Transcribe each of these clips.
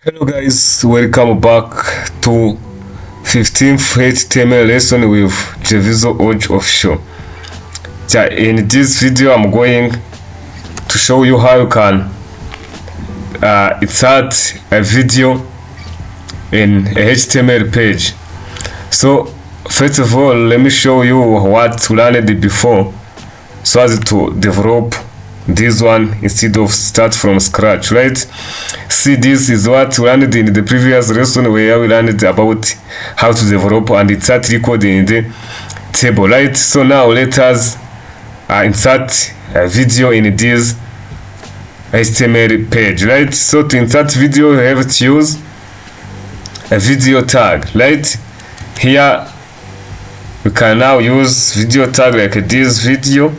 Hello guys, welcome back to 15th HTML lesson with Jevizo Oj Official. In this video I'm going to show you how you can insert a video in a HTML page. So first of all, let me show you what we learned before so as to develop this one instead of start from scratch, right? See, this is what we learned in the previous lesson where we learned about how to develop and insert record in the table, right? So now let us insert a video in this HTML page, right? So to insert video, you have to use a video tag, right? Here you can now use video tag like this video.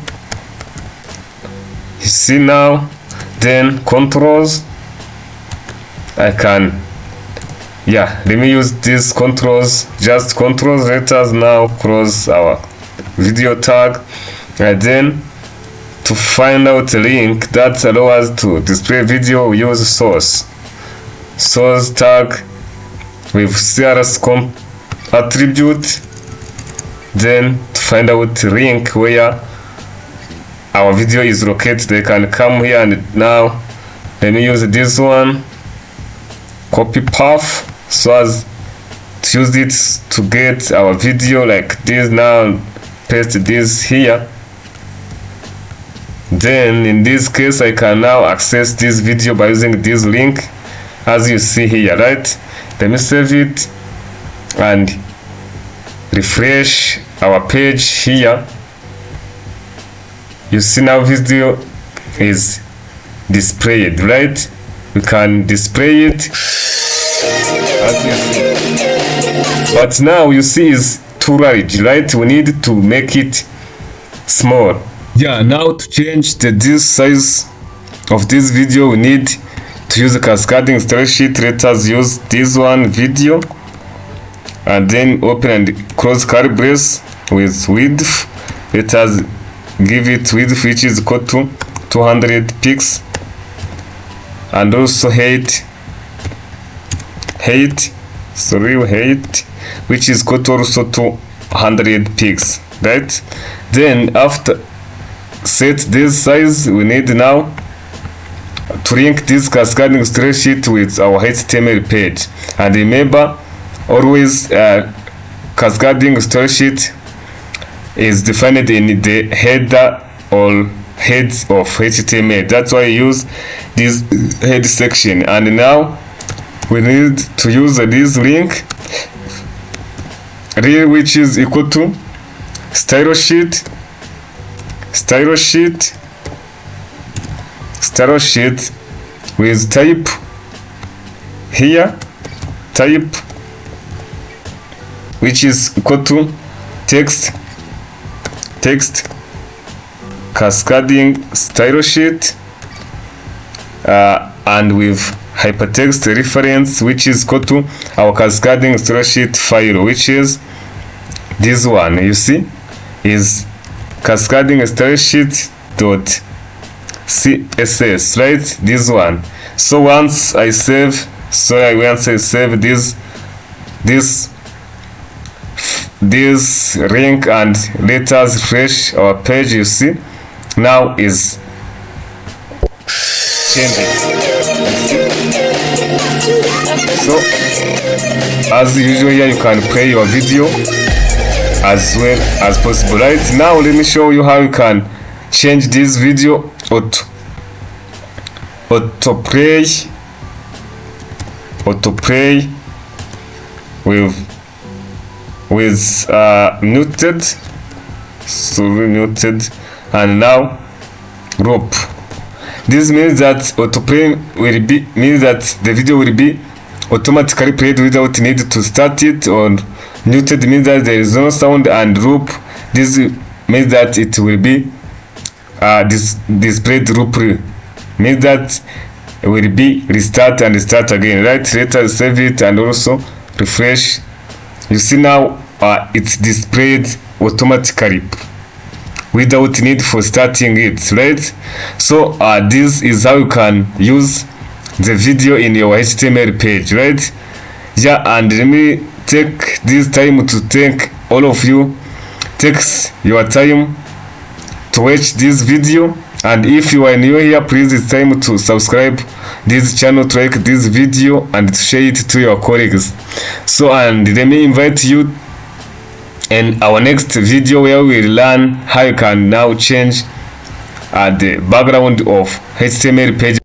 You see now, then controls. Let me use these controls, just controls. Let us now close our video tag, and then to find out a link that allows us to display video, we use source tag with CSS attribute. Then to find out link where our video is located, they can come here, and now let me use this one, copy path, so as to use it to get our video like this. Now paste this here. Then in this case I can now access this video by using this link as you see here, right? Let me save it and refresh our page here. You see now video is displayed, right? We can display it as you see. But now you see is too large, right? We need to make it small. Now to change this size of this video, we need to use a cascading style sheet. Let us use this one video, and then open and close curly brace with width. Let us give it width which is equal to 200 pixels, and also height which is equal to also 200 pixels, right? Then after set this size, we need now to link this cascading style sheet with our HTML page. And remember, always cascading style sheet is defined in the header or head of HTML. That's why I use this head section. And now we need to use this link real, which is equal to style sheet with type here, type which is equal to text cascading style sheet, and with hypertext reference which is equal to our cascading style sheet file, which is this one. You see is cascading style sheet dot CSS, right? This one. So once I save this link and let us refresh our page, you see now is changing. So as usual, here you can play your video as well as possible, right? Now let me show you how you can change this video autoplay with muted, and now loop. This means that autoplay means that the video will be automatically played without need to start it, or muted means that there is no sound, and loop, this means that it will be displayed loop, means that it will be restart and start again, right? Let us save it and also refresh. You see now it's displayed automatically without need for starting it, right? So this is how you can use the video in your HTML page, right? Yeah, and let me take this time to thank all of you. Takes your time to watch this video, and if you are new here, please it's time to subscribe this channel, to like this video and to share it to your colleagues. So, and let me invite you in our next video where we will learn how you can now change the background of HTML page.